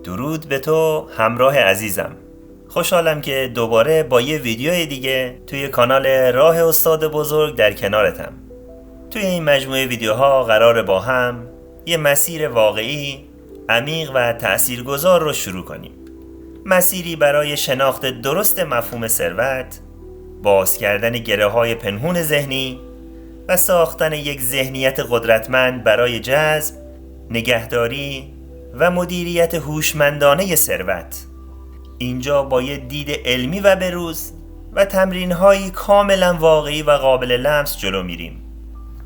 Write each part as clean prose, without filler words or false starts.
درود به تو همراه عزیزم. خوشحالم که دوباره با یه ویدیو دیگه توی کانال راه استاد بزرگ در کنارتم. توی این مجموعه ویدیوها قراره با هم یه مسیر واقعی، عمیق و تأثیرگذار رو شروع کنیم. مسیری برای شناخت درست مفهوم ثروت، باز کردن گره‌های پنهون ذهنی و ساختن یک ذهنیت قدرتمند برای جذب، نگهداری و مدیریت هوشمندانه ثروت. اینجا با یه دید علمی و بروز و تمرین‌هایی کاملا واقعی و قابل لمس جلو میریم.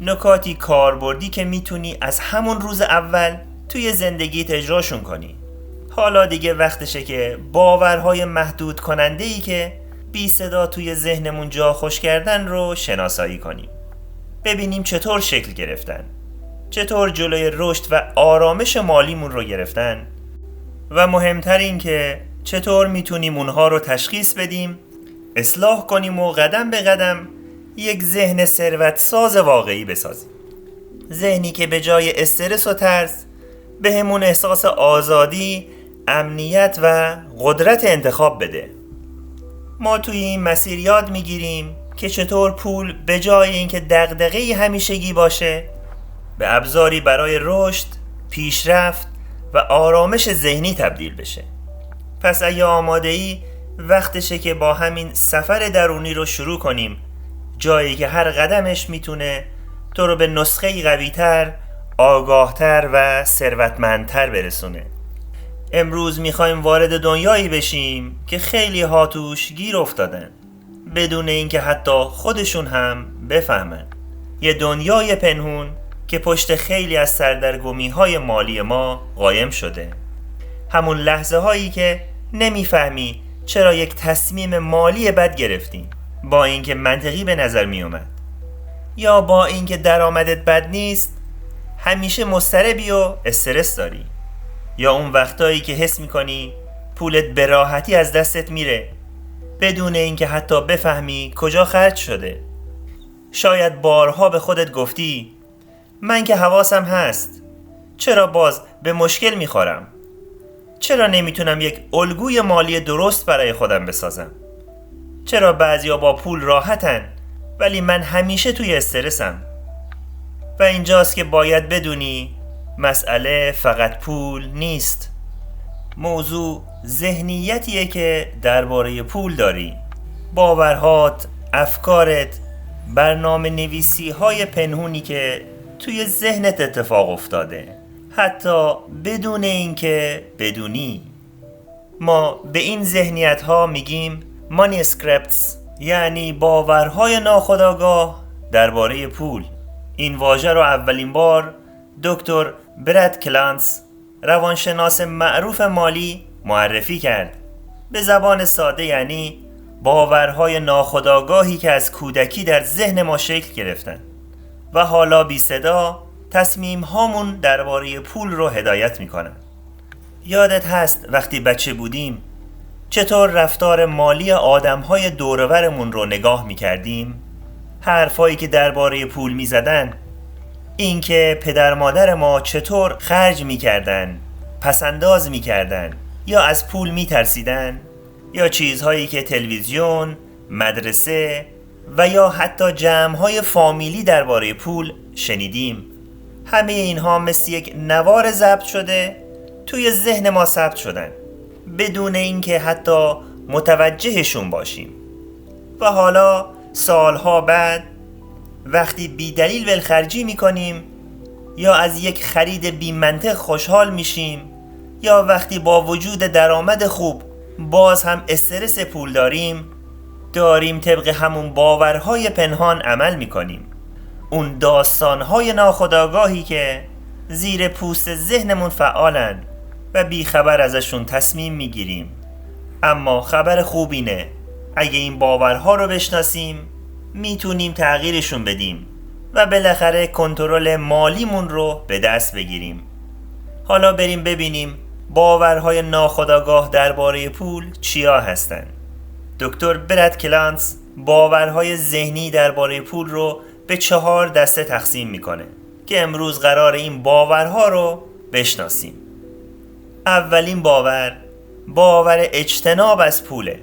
نکاتی کاربردی که میتونی از همون روز اول توی زندگیت اجراشون کنی. حالا دیگه وقتشه که باورهای محدود کننده‌ای که بی صدا توی ذهنمون جا خوش کردن رو شناسایی کنیم. ببینیم چطور شکل گرفتن، چطور جلوی رشد و آرامش مالیمون رو گرفتن و مهمتر این که چطور میتونیم اونها رو تشخیص بدیم، اصلاح کنیم و قدم به قدم یک ذهن ثروت ساز واقعی بسازیم. ذهنی که به جای استرس و ترس بهمون احساس آزادی، امنیت و قدرت انتخاب بده. ما توی این مسیر یاد میگیریم که چطور پول به جای اینکه دغدغه‌ای همیشگی باشه، به ابزاری برای رشد، پیشرفت و آرامش ذهنی تبدیل بشه. پس اگه آماده‌ای، وقتشه که با همین سفر درونی رو شروع کنیم، جایی که هر قدمش میتونه تو رو به نسخه‌ای قوی‌تر، آگاهتر و ثروتمندتر برسونه. امروز میخوایم وارد دنیایی بشیم که خیلی ها توش گیر افتادن بدون اینکه حتی خودشون هم بفهمن. یه دنیای پنهون که پشت خیلی از سردرگمی‌های مالی ما قایم شده. همون لحظه هایی که نمیفهمی چرا یک تصمیم مالی بد گرفتیم با اینکه منطقی به نظر می اومد، یا با اینکه درآمدت بد نیست همیشه مضطربی و استرس داری، یا اون وقتایی که حس میکنی پولت به راحتی از دستت میره بدون اینکه حتی بفهمی کجا خرج شده. شاید بارها به خودت گفتی من که حواسم هست، چرا باز به مشکل میخورم؟ چرا نمیتونم یک الگوی مالی درست برای خودم بسازم؟ چرا بعضیا با پول راحتن ولی من همیشه توی استرسم؟ و اینجاست که باید بدونی مسئله فقط پول نیست. موضوع ذهنیتیه که درباره پول داری. باورهات، افکارت، برنامه نویسی های پنهونی که توی ذهنت اتفاق افتاده، حتی بدون اینکه بدونی. ما به این ذهنیت ها میگیم مانی اسکریپتس، یعنی باورهای ناخودآگاه درباره پول. این واژه رو اولین بار دکتر براد کلانس، روانشناس معروف مالی، معرفی کرد. به زبان ساده یعنی باورهای ناخودآگاهی که از کودکی در ذهن ما شکل گرفتن و حالا بی صدا تصمیم هامون درباره پول رو هدایت میکنن. یادت هست وقتی بچه بودیم چطور رفتار مالی آدمهای دور و برمون رو نگاه میکردیم؟ حرفایی که درباره پول میزدن، اینکه پدر مادر ما چطور خرج میکردن، پسنداز میکردن یا از پول میترسیدن، یا چیزهایی که تلویزیون، مدرسه و یا حتی جمعهای فامیلی درباره پول شنیدیم. همه اینها مثل یک نوار ضبط شده توی ذهن ما ثبت شدن بدون اینکه حتی متوجهشون باشیم. و حالا سالها بعد وقتی بی دلیل ولخرجی میکنیم، یا از یک خرید بی منطق خوشحال میشیم، یا وقتی با وجود درآمد خوب باز هم استرس پول داریم طبق همون باورهای پنهان عمل میکنیم. اون داستانهای ناخودآگاهی که زیر پوست ذهنمون فعالن و بیخبر ازشون تصمیم میگیریم. اما خبر خوب اینه، اگه این باورها رو بشناسیم میتونیم تغییرشون بدیم و بالاخره کنترل مالیمون رو به دست بگیریم. حالا بریم ببینیم باورهای ناخودآگاه درباره پول چیا هستن. دکتر براد کلانس باورهای ذهنی درباره پول رو به 4 دسته تقسیم میکنه که امروز قرار این باورها رو بشناسیم. اولین باور اجتناب از پوله.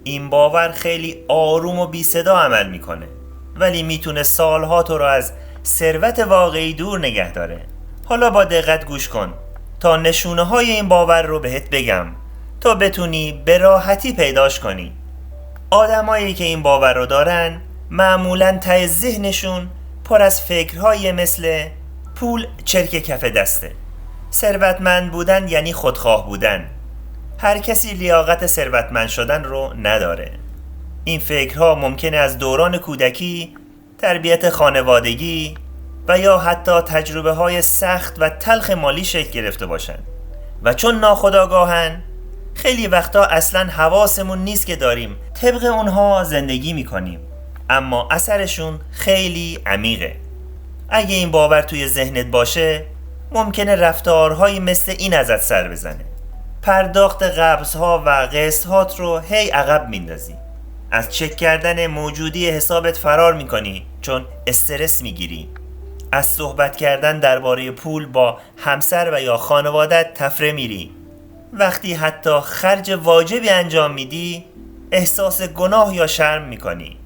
این باور خیلی آروم و بی صدا عمل میکنه، ولی میتونه سالها تو رو از ثروت واقعی دور نگه داره. حالا با دقت گوش کن تا نشونه های این باور رو بهت بگم تا بتونی به راحتی پیداش کنی. آدمایی که این باور رو دارن معمولاً ته ذهنشون پر از فکرهای مثل پول چرک کف دسته، ثروتمند بودن یعنی خودخواه بودن، هر کسی لیاقت ثروتمند شدن رو نداره. این فکرها ممکنه از دوران کودکی، تربیت خانوادگی و یا حتی تجربه های سخت و تلخ مالی شکل گرفته باشن و چون ناخودآگاهن خیلی وقتا اصلا حواسمون نیست که داریم طبق اونها زندگی میکنیم، اما اثرشون خیلی عمیقه. اگه این باور توی ذهنت باشه ممکنه رفتارهایی مثل این ازت سر بزنه: پرداخت قبضها و قسط‌هات رو هی عقب میندازی، از چک کردن موجودی حسابت فرار میکنی چون استرس میگیری، از صحبت کردن درباره پول با همسر و یا خانوادت تفره میری، وقتی حتی خرج واجبی انجام میدی احساس گناه یا شرم میکنی.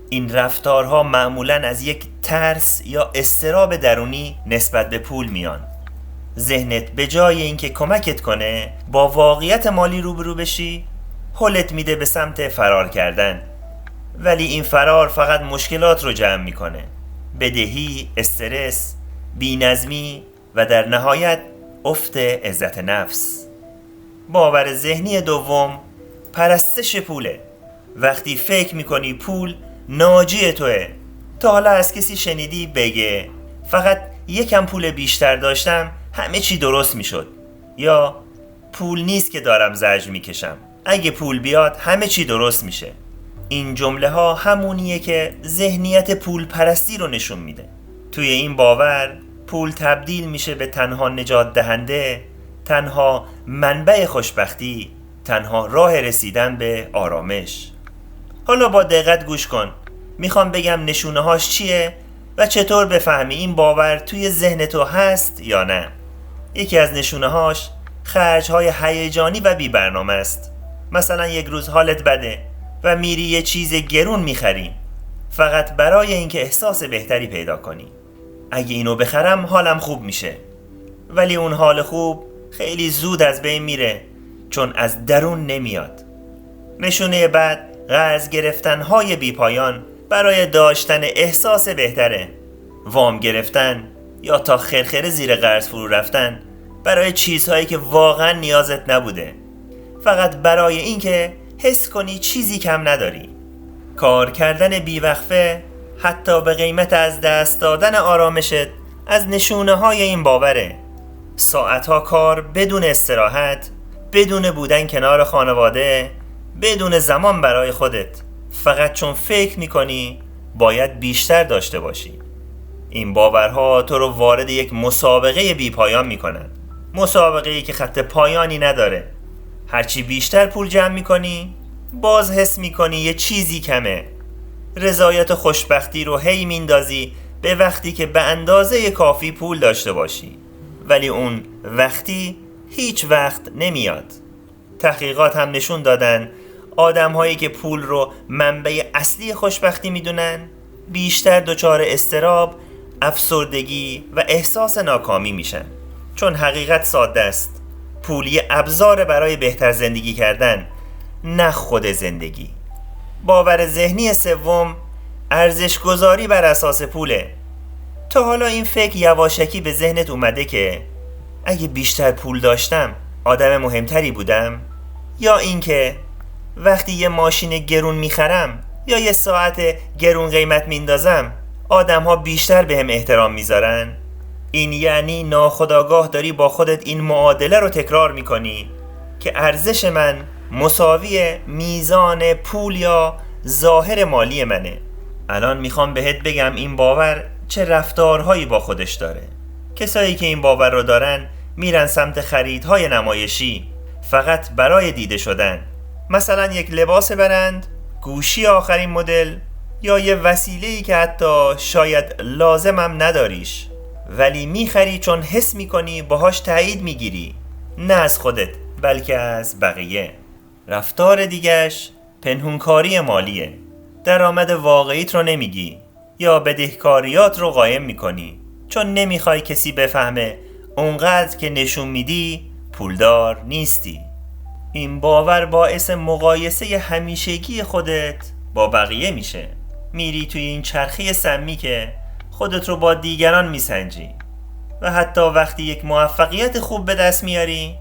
این رفتارها معمولاً از یک ترس یا اضطراب درونی نسبت به پول میان. ذهنت به جای اینکه کمکت کنه با واقعیت مالی روبرو بشی، هلت میده به سمت فرار کردن، ولی این فرار فقط مشکلات رو جمع میکنه: بدهی، استرس، بی‌نظمی و در نهایت افت عزت نفس. باور ذهنی دوم پرستش پوله. وقتی فکر میکنی پول ناجی توه، تا حالا از کسی شنیدی بگه فقط یکم پول بیشتر داشتم همه چی درست میشد، یا پول نیست که دارم زجر میکشم، اگه پول بیاد همه چی درست میشه؟ این جمله ها همونیه که ذهنیت پول پرستی رو نشون میده. توی این باور پول تبدیل میشه به تنها نجات دهنده، تنها منبع خوشبختی، تنها راه رسیدن به آرامش. حالا با دقت گوش کن، میخوام بگم نشونه هاش چیه و چطور بفهمی این باور توی ذهن تو هست یا نه. یکی از نشونه هاش خرج های هیجانی و بی برنامه است. مثلا یک روز حالت بده و میری یه چیز گرون میخری فقط برای اینکه احساس بهتری پیدا کنی: اگه اینو بخرم حالم خوب میشه. ولی اون حال خوب خیلی زود از بین میره چون از درون نمیاد. نشونه بعد قرض گرفتن های بی پایان برای داشتن احساس بهتره، وام گرفتن یا تا خرخره زیر قرض فرو رفتن برای چیزهایی که واقعا نیازت نبوده، فقط برای اینکه حس کنی چیزی کم نداری. کار کردن بیوقفه حتی به قیمت از دست دادن آرامشت از نشونه های این باوره. ساعتها کار بدون استراحت، بدون بودن کنار خانواده، بدون زمان برای خودت، فقط چون فکر میکنی باید بیشتر داشته باشی. این باورها تو رو وارد یک مسابقه بی پایان میکنن، مسابقه‌ای که خط پایانی نداره. هرچی بیشتر پول جمع میکنی باز حس میکنی یه چیزی کمه. رضایت و خوشبختی رو هی میندازی به وقتی که به اندازه کافی پول داشته باشی، ولی اون وقتی هیچ وقت نمیاد. تحقیقات هم نشون دادن آدم هایی که پول رو منبع اصلی خوشبختی میدونن بیشتر دچار اضطراب، افسردگی و احساس ناکامی میشن، چون حقیقت ساده است: پول یه ابزار برای بهتر زندگی کردن، نه خود زندگی. باور ذهنی سوم ارزش گذاری بر اساس پوله. تا حالا این فکر یواشکی به ذهنت اومده که اگه بیشتر پول داشتم آدم مهمتری بودم؟ یا اینکه وقتی یه ماشین گرون میخرم یا یه ساعت گرون قیمت میندازم آدم ها بیشتر بهم احترام میذارن؟ این یعنی ناخودآگاه داری با خودت این معادله رو تکرار میکنی که ارزش من مساوی میزان پول یا ظاهر مالی منه. الان میخوام بهت بگم این باور چه رفتارهایی با خودش داره. کسایی که این باور رو دارن میرن سمت خریدهای نمایشی فقط برای دیده شدن، مثلا یک لباس برند، گوشی آخرین مدل یا یه وسیله‌ای که حتی شاید لازمم نداریش، ولی میخری چون حس میکنی باهاش تایید میگیری. نه از خودت بلکه از بقیه. رفتار دیگش پنهونکاری مالیه. درآمد واقعیت رو نمیگی یا بدهکاریات رو قایم میکنی چون نمیخوای کسی بفهمه اونقدر که نشون میدی پولدار نیستی. این باور باعث مقایسه همیشگی خودت با بقیه میشه. میری توی این چرخه سمی که خودت رو با دیگران میسنجی و حتی وقتی یک موفقیت خوب به دست میاری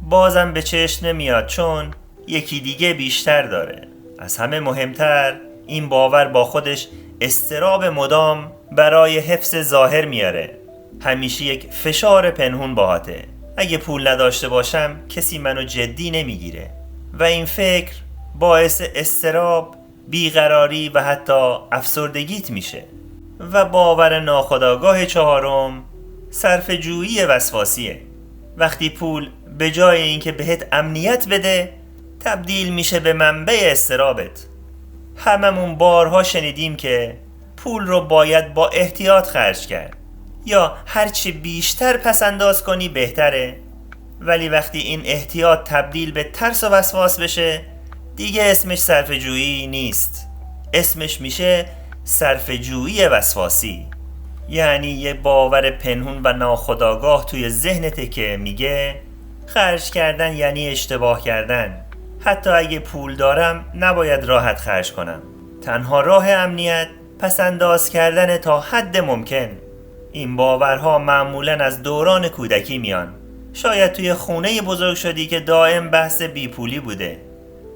بازم به چشم نمیاد چون یکی دیگه بیشتر داره. از همه مهمتر این باور با خودش اضطراب مدام برای حفظ ظاهر میاره. همیشه یک فشار پنهون باهاته. اگه پول نداشته باشم کسی منو جدی نمیگیره و این فکر باعث اضطراب، بیقراری و حتی افسردگیت میشه. و باور ناخودآگاه چهارم صرفه‌جویی وسواسیه. وقتی پول به جای اینکه بهت امنیت بده تبدیل میشه به منبع اضطرابت. هممون بارها شنیدیم که پول رو باید با احتیاط خرج کرد یا هرچی بیشتر پسنداز کنی بهتره، ولی وقتی این احتیاط تبدیل به ترس و وسواس بشه دیگه اسمش صرفه‌جویی نیست، اسمش میشه صرفه‌جویی وسواسی. یعنی یه باور پنهون و ناخودآگاه توی ذهنته که میگه خرج کردن یعنی اشتباه کردن. حتی اگه پول دارم نباید راحت خرج کنم. تنها راه امنیت پسنداز کردن تا حد ممکن. این باورها معمولاً از دوران کودکی میان. شاید توی خونه بزرگ شدی که دائم بحث بیپولی بوده،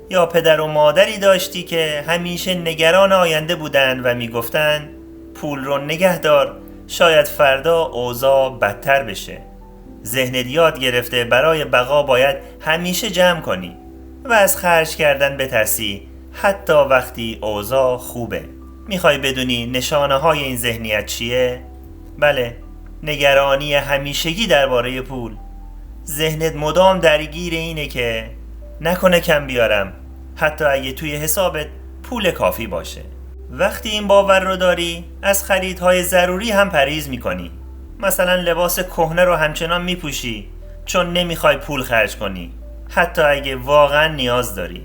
یا پدر و مادری داشتی که همیشه نگران آینده بودن و میگفتن پول رو نگه دار شاید فردا اوضاع بدتر بشه. ذهنت یاد گرفته برای بقا باید همیشه جمع کنی و از خرج کردن بترسی حتی وقتی اوضاع خوبه. میخوای بدونی نشانه های این ذهنیت چیه؟ بله، نگرانی همیشگی درباره پول. ذهنت مدام درگیر اینه که نکنه کم بیارم حتی اگه توی حسابت پول کافی باشه. وقتی این باور رو داری از خریدهای ضروری هم پرهیز میکنی. مثلا لباس کهنه رو همچنان میپوشی چون نمیخوای پول خرج کنی حتی اگه واقعا نیاز داری.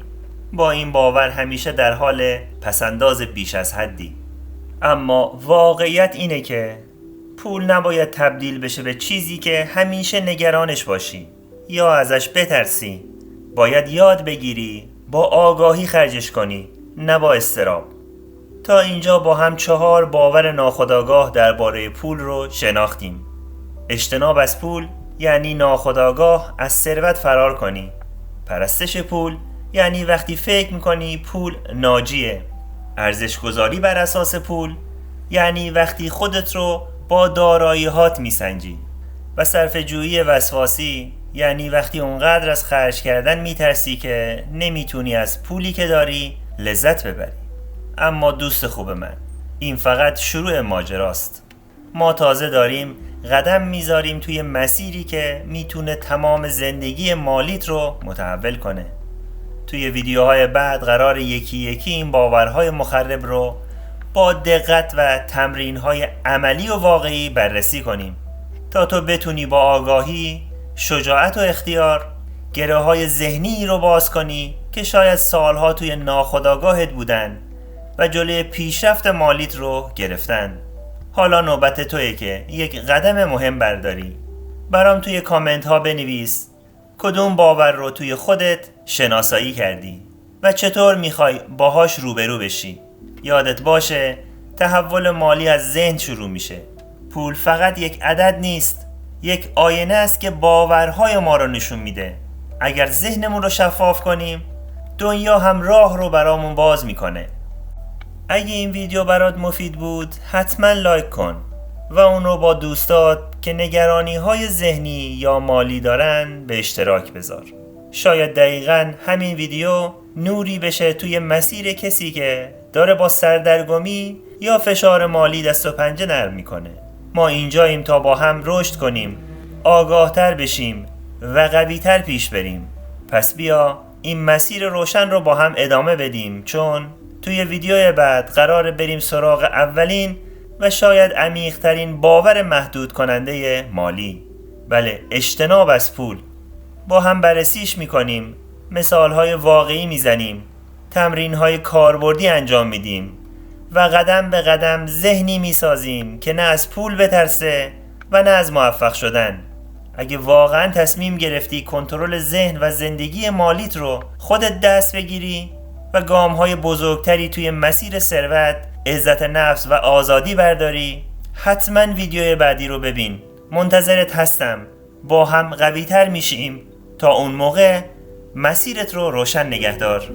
با این باور همیشه در حال پسنداز بیش از حدی. اما واقعیت اینه که پول نباید تبدیل بشه به چیزی که همیشه نگرانش باشی یا ازش بترسی. باید یاد بگیری با آگاهی خرجش کنی، نه با اضطراب. تا اینجا با هم 4 باور ناخودآگاه درباره پول رو شناختیم. اجتناب از پول یعنی ناخودآگاه از ثروت فرار کنی. پرستش پول یعنی وقتی فکر میکنی پول ناجیه. ارزش گذاری بر اساس پول یعنی وقتی خودت رو با دارایی‌هات میسنجی. و صرفه‌جویی وسواسی یعنی وقتی اونقدر از خرج کردن میترسی که نمیتونی از پولی که داری لذت ببری. اما دوست خوب من، این فقط شروع ماجراست. ما تازه داریم قدم میذاریم توی مسیری که میتونه تمام زندگی مالیت رو متحول کنه. توی ویدیوهای بعد قرار یکی یکی این باورهای مخرب رو با دقت و تمرینهای عملی و واقعی بررسی کنیم تا تو بتونی با آگاهی، شجاعت و اختیار گره‌های ذهنی رو باز کنی که شاید سالها توی ناخودآگاهت بودن و جلوی پیشرفت مالیت رو گرفتن. حالا نوبت توئه که یک قدم مهم برداری. برام توی کامنت ها بنویس کدوم باور رو توی خودت شناسایی کردی و چطور میخوای باهاش روبرو بشی. یادت باشه تحول مالی از ذهن شروع میشه. پول فقط یک عدد نیست، یک آینه است که باورهای ما رو نشون میده. اگر ذهنمون رو شفاف کنیم دنیا هم راه رو برامون باز میکنه. اگه این ویدیو برات مفید بود حتما لایک کن و اون رو با دوستات که نگرانی های ذهنی یا مالی دارن به اشتراک بذار. شاید دقیقاً همین ویدیو نوری بشه توی مسیر کسی که داره با سردرگمی یا فشار مالی دست و پنجه نرم میکنه. ما اینجاییم تا با هم رشد کنیم، آگاهتر بشیم و قوی‌تر پیش بریم. پس بیا این مسیر روشن رو با هم ادامه بدیم چون توی ویدیوی بعد قراره بریم سراغ اولین و شاید عمیق‌ترین باور محدود کننده مالی. بله، اجتناب از پول. با هم بررسیش میکنیم، مثالهای واقعی میزنیم، تمرینهای کاربردی انجام میدیم و قدم به قدم ذهنی میسازیم که نه از پول بترسه و نه از موفق شدن. اگه واقعا تصمیم گرفتی کنترل ذهن و زندگی مالیت رو خودت دست بگیری و گام‌های بزرگتری توی مسیر ثروت، عزت نفس و آزادی برداری، حتما ویدیو بعدی رو ببین. منتظرت هستم. با هم قوی‌تر میشیم. تا اون موقع مسیرت رو روشن نگه دار.